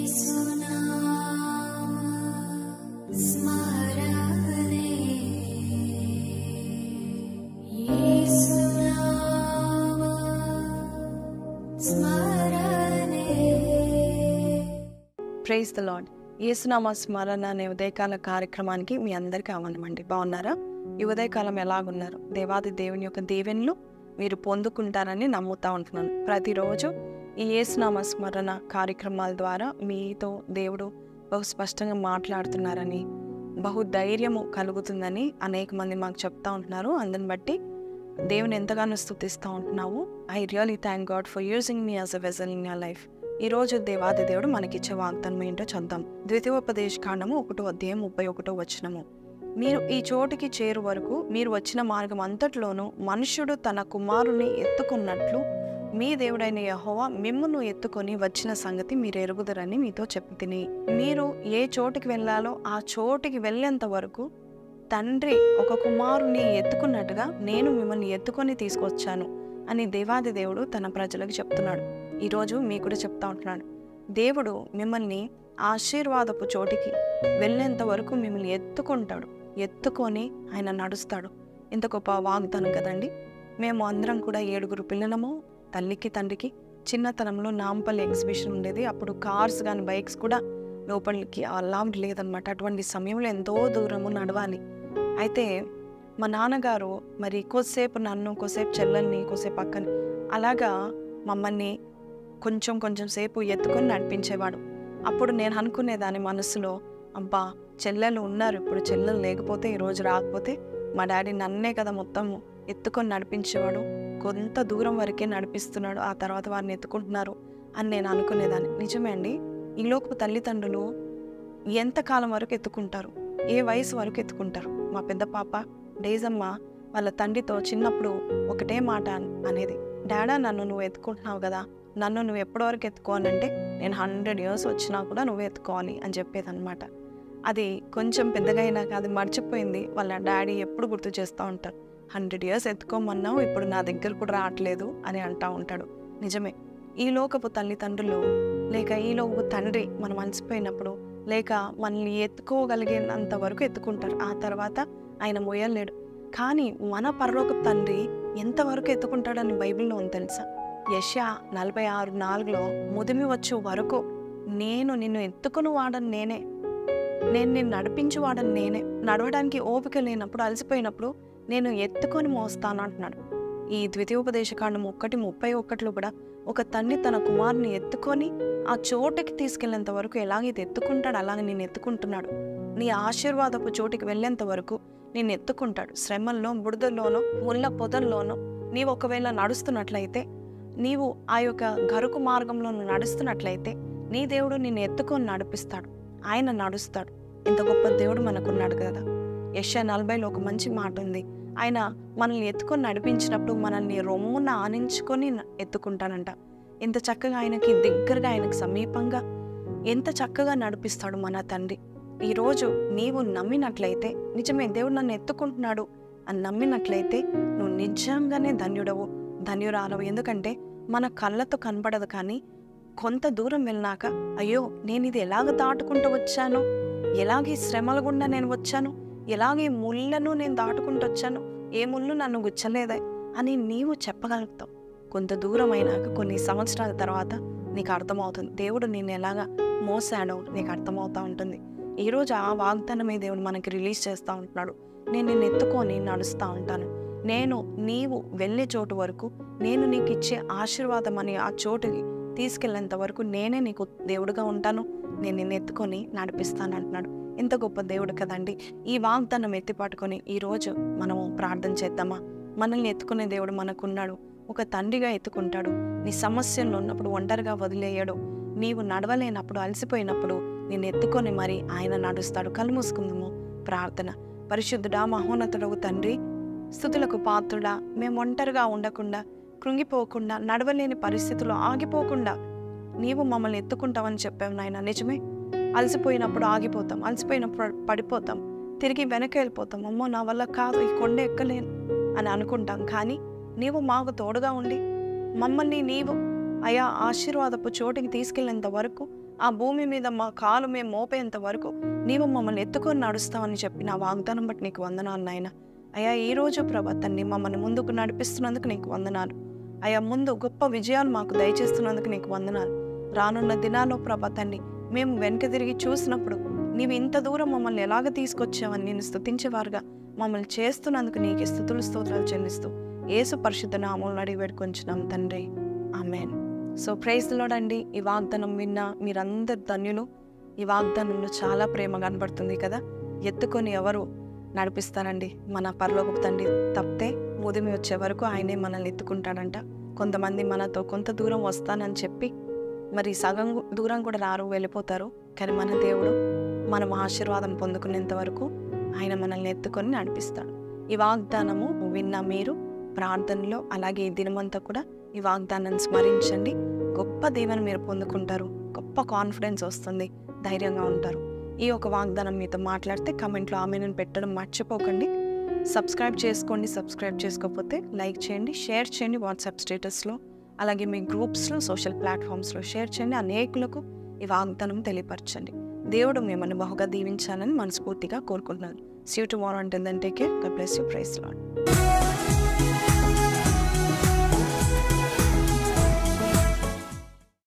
Praise the lord. యేసునామ స్మరణ అనే ఉదయకాల కార్యక్రమానికి మీ అందరికీ ఆహ్వానమండి. బాగున్నారా? ఈ ఉదయకాలం ఎలాగున్నారు? దేవాది దేవుని యొక్క దీవెనలు మీరు పొందుకుంటారని నమ్ముతా ఉంటున్నాను. ప్రతిరోజు ఈ యేసునామ స్మరణ కార్యక్రమాల ద్వారా మీతో దేవుడు బహు స్పష్టంగా మాట్లాడుతున్నారని, బహు ధైర్యము కలుగుతుందని అనేక మంది మాకు చెప్తా ఉంటున్నారు. అందుని బట్టి దేవుని ఎంతగానో స్తుతిస్తూ ఉంటున్నావు. I really thank God for using me as a vessel in your life. ఈరోజు దేవాది దేవుడు మనకిచ్చే వాగ్దానం ఏంటో చూద్దాం. ద్వితీయోపదేశకాండము 1:31. మీరు ఈ చోటికి చేరు వరకు మీరు వచ్చిన మార్గం అంతట్లోనూ మనుష్యుడు తన కుమారుని ఎత్తుకున్నట్లు మీ దేవుడైన యెహోవా మిమ్మును ఎత్తుకొని వచ్చిన సంగతి మీరు ఎరుగుదరని మీతో చెప్తిని. మీరు ఏ చోటికి వెళ్ళాలో ఆ చోటికి వెళ్ళేంత వరకు తండ్రి ఒక కుమారుని ఎత్తుకున్నట్టుగా నేను మిమ్మల్ని ఎత్తుకొని తీసుకొచ్చాను అని దేవాది దేవుడు తన ప్రజలకు చెప్తున్నాడు. ఈరోజు మీకు కూడా చెప్తా ఉంటున్నాడు. దేవుడు మిమ్మల్ని ఆశీర్వాదపు చోటికి వెళ్ళేంత వరకు మిమ్మల్ని ఎత్తుకుంటాడు, ఎత్తుకొని ఆయన నడుస్తాడు. ఇంత గొప్ప వాగ్దానం కదండి. మేము అందరం కూడా 7 పిల్లలము. తల్లికి తండ్రికి చిన్నతనంలో నాంపల్లి ఎగ్జిబిషన్ ఉండేది. అప్పుడు కార్స్ కానీ బైక్స్ కూడా లోపలికి అలౌడ్ లేదనమాట. అటువంటి సమయంలో ఎంతో దూరము నడవాలి. అయితే మా నాన్నగారు మరి కొద్దిసేపు నన్ను, కొద్దిసేపు చెల్లెల్ని, కొద్దిసేపు పక్కని అలాగా మమ్మల్ని కొంచెం సేపు ఎత్తుకొని నడిపించేవాడు. అప్పుడు నేను అనుకునేదాన్ని మనసులో, అబ్బా చెల్లెలు ఉన్నారు, ఇప్పుడు చెల్లెలు లేకపోతే ఈరోజు రాకపోతే మా డాడీ నన్నే కదా మొత్తం ఎత్తుకొని నడిపించేవాడు, కొంత దూరం వరకే నడిపిస్తున్నాడు, ఆ తర్వాత వారిని ఎత్తుకుంటున్నారు అని నేను అనుకునేదాన్ని. నిజమే అండి. ఈ లోపు తల్లిదండ్రులు ఎంతకాలం వరకు ఎత్తుకుంటారు, ఏ వయసు వరకు ఎత్తుకుంటారు. మా పెద్ద పాప డేజమ్మ వాళ్ళ తండ్రితో చిన్నప్పుడు ఒకటే మాట అనేది, డాడా నన్ను నువ్వు ఎత్తుకుంటున్నావు కదా, నన్ను నువ్వు ఎప్పటివరకు ఎత్తుకోవాలంటే నేను 100 years వచ్చినా కూడా నువ్వు ఎత్తుకోవాలి అని చెప్పేది అనమాట. అది కొంచెం పెద్దగా అయినాక అది మర్చిపోయింది. వాళ్ళ డాడీ ఎప్పుడు గుర్తు చేస్తూ ఉంటారు, 100 years ఎత్తుకోమన్నావు, ఇప్పుడు నా దగ్గర కూడా రావట్లేదు అని అంటూ ఉంటాడు. నిజమే. ఈ లోకపు తల్లిదండ్రులు లేక ఈ లోకపు తండ్రి మనం అలసిపోయినప్పుడు లేక మనల్ని ఎత్తుకోగలిగినంత వరకు ఎత్తుకుంటారు. ఆ తర్వాత ఆయన మోయలేడు. కానీ మన పరలోకపు తండ్రి ఎంతవరకు ఎత్తుకుంటాడని బైబిల్లో ఉంది తెలుసా? యెషయా 46:4 ముదిమి వచ్చు వరకు నేను నిన్ను ఎత్తుకుని వాడని నేనే, నేను నిన్ను నడిపించి వాడని నేనే, నడవడానికి ఓపిక లేనప్పుడు అలసిపోయినప్పుడు నేను ఎత్తుకొని మోస్తాను అంటున్నాడు. ఈ ద్వితీయోపదేశకాండం 1:31 కూడా ఒక తండ్రి తన కుమారుని ఎత్తుకొని ఆ చోటుకి తీసుకెళ్లేంత వరకు ఎలాగైతే ఎత్తుకుంటాడు అలాగే నేను ఎత్తుకుంటున్నాడు. నీ ఆశీర్వాదపు చోటికి వెళ్ళేంత వరకు నేను ఎత్తుకుంటాడు. శ్రమల్లో, బురదల్లోనో, ముళ్ళ పొదల్లోనో నీవు ఒకవేళ నడుస్తున్నట్లయితే, నీవు ఆ యొక్క గరుకు మార్గంలో నడుస్తున్నట్లయితే నీ దేవుడు నిన్ను ఎత్తుకొని నడిపిస్తాడు. ఆయన నడుస్తాడు. ఇంత గొప్ప దేవుడు మనకున్నాడు కదా. యెషయా 40లో ఒక మంచి మాట ఉంది. ఆయన మనల్ని ఎత్తుకొని నడిపించినప్పుడు మనల్ని రొమ్మున ఆనించుకొని ఎత్తుకుంటానంట. ఎంత చక్కగా ఆయనకి దగ్గరగా, ఆయనకి సమీపంగా ఎంత చక్కగా నడిపిస్తాడు మన తండ్రి. ఈరోజు నీవు నమ్మినట్లయితే, నిజమే దేవుడు నన్ను ఎత్తుకుంటున్నాడు అని నమ్మినట్లయితే నువ్వు నిజంగానే ధన్యుడవు, ధన్యురాలవు. ఎందుకంటే మన కళ్ళతో కనపడదు, కానీ కొంత దూరం వెళ్ళినాక అయ్యో నేను ఇది ఎలాగ దాటుకుంటూ వచ్చాను, ఎలాగే శ్రమల గుండా నేను వచ్చాను, ఎలాగే ముళ్ళను నేను దాటుకుంటూ వచ్చాను, ఏ ముళ్ళు నన్ను గుచ్చలేదే అని నీవు చెప్పగలుగుతావు. కొంత దూరం అయినాక కొన్ని సంవత్సరాల తర్వాత నీకు అర్థమవుతుంది దేవుడు నిన్ను ఎలాగా మోసాడో నీకు అర్థమవుతూ ఉంటుంది. ఈరోజు ఆ వాగ్దానమే దేవుడు మనకి రిలీజ్ చేస్తూ ఉంటున్నాడు. నేను నిన్ను ఎత్తుకొని నడుస్తూ ఉంటాను. నీవు వెళ్ళే చోటు వరకు నేను నీకు ఇచ్చే ఆశీర్వాదం అని ఆ చోటుకి తీసుకెళ్లేంత వరకు నేనే నీకు దేవుడుగా ఉంటాను, నేను నిన్ను ఎత్తుకొని నడిపిస్తాను అంటున్నాడు. ఎంత గొప్ప దేవుడు కదండి. ఈ వాగ్దానం ఎత్తిపట్టుకొని ఈరోజు మనము ప్రార్థన చేద్దామా? మనల్ని ఎత్తుకునే దేవుడు మనకున్నాడు. ఒక తండ్రిగా ఎత్తుకుంటాడు. నీ సమస్యల్లో ఉన్నప్పుడు ఒంటరిగా వదిలేయడు. నీవు నడవలేనప్పుడు, అలసిపోయినప్పుడు నేను ఎత్తుకొని మరి ఆయన నడుస్తాడు. కళ్ళు మూసుకుందాము. ప్రార్థన. పరిశుద్ధుడా, మహోన్నతుడవు తండ్రి, స్తుతులకు పాత్రుడా, మేము ఒంటరిగా ఉండకుండా, కృంగిపోకుండా, నడవలేని పరిస్థితుల్లో ఆగిపోకుండా నీవు మమ్మల్ని ఎత్తుకుంటావని చెప్పావు నాయన. నిజమే. అలసిపోయినప్పుడు ఆగిపోతాం, అలసిపోయినప్పుడు పడిపోతాం, తిరిగి వెనక వెళ్ళిపోతాం. అమ్మో నా వల్ల కాదు, ఈ కొండ ఎక్కలేను అని అనుకుంటాం. కానీ నీవు మాకు తోడుగా ఉండి మమ్మల్ని నీవు అయా ఆశీర్వాదపు చోటికి తీసుకెళ్ళేంత వరకు ఆ భూమి మీద మా కాలు మేము మోపేంత వరకు నీవు మమ్మల్ని ఎత్తుకొని నడుస్తావని చెప్పి నా వాగ్దానం బట్టి నీకు వందనాలు నాయన. అయ్యా ఈ రోజు ప్రభా తండ్రి మమ్మల్ని ముందుకు నడిపిస్తున్నందుకు నీకు వందనాలు. అయ్యా ముందు గొప్ప విజయాలు మాకు దయచేస్తున్నందుకు నీకు వందనాలు. రానున్న దినాల్లో ప్రభా తండ్రి మేము వెనక తిరిగి చూసినప్పుడు నీవు ఇంత దూరం మమ్మల్ని ఎలాగ తీసుకొచ్చావని నేను స్తుతించేవారుగా మమ్మల్ని చేస్తున్నందుకు నీకు స్తుతులు స్తోత్రాలు చెల్లిస్తూ యేసు పరిశుద్ధ నామములో అడిగి వేడుకొంచున్నాం తండ్రి, ఆమేన్. సో ప్రైజ్ ది లార్డ్ అండి. ఈ వాగ్దానం విన్న మీరందరు ధన్యులు. ఈ వాగ్దానంలో చాలా ప్రేమ కనబడుతుంది కదా. ఎత్తుకొని ఎవరు నడిపిస్తారండి? మన పరలోకపు తండ్రి తప్పితే ఉదయం వచ్చే వరకు ఆయనే మనల్ని ఎత్తుకుంటాడంట. కొంతమంది మనతో కొంత దూరం వస్తానని చెప్పి మరి సగం దూరం కూడా రారు, వెళ్ళిపోతారు. కానీ మన దేవుడు మనం ఆశీర్వాదం పొందుకునేంత వరకు ఆయన మనల్ని ఎత్తుకొని నడిపిస్తాడు. ఈ వాగ్దానము విన్న మీరు ప్రార్థనలో అలాగే ఈ దినమంతా కూడా ఈ వాగ్దానాన్ని స్మరించండి. గొప్ప దీవెన మీరు పొందుకుంటారు, గొప్ప కాన్ఫిడెన్స్ వస్తుంది, ధైర్యంగా ఉంటారు. ఈ ఒక వాగ్దానం మీతో మాట్లాడితే కమెంట్లో ఆమెను పెట్టడం మర్చిపోకండి. సబ్స్క్రైబ్ చేసుకోండి. సబ్స్క్రైబ్ చేసుకోకపోతే లైక్ చేయండి, షేర్ చేయండి. వాట్సాప్ స్టేటస్లో అలాగే మీ గ్రూప్స్లో సోషల్ ప్లాట్ఫామ్స్లో షేర్ చేయండి. అనేకులకు ఈ వాగ్దానం తెలియపరచండి. దేవుడు మిమ్మల్ని బహుగా దీవించాలని మనస్ఫూర్తిగా కోరుకుంటున్నాను. See you tomorrow. Until then take care. God bless you. Praise the lord.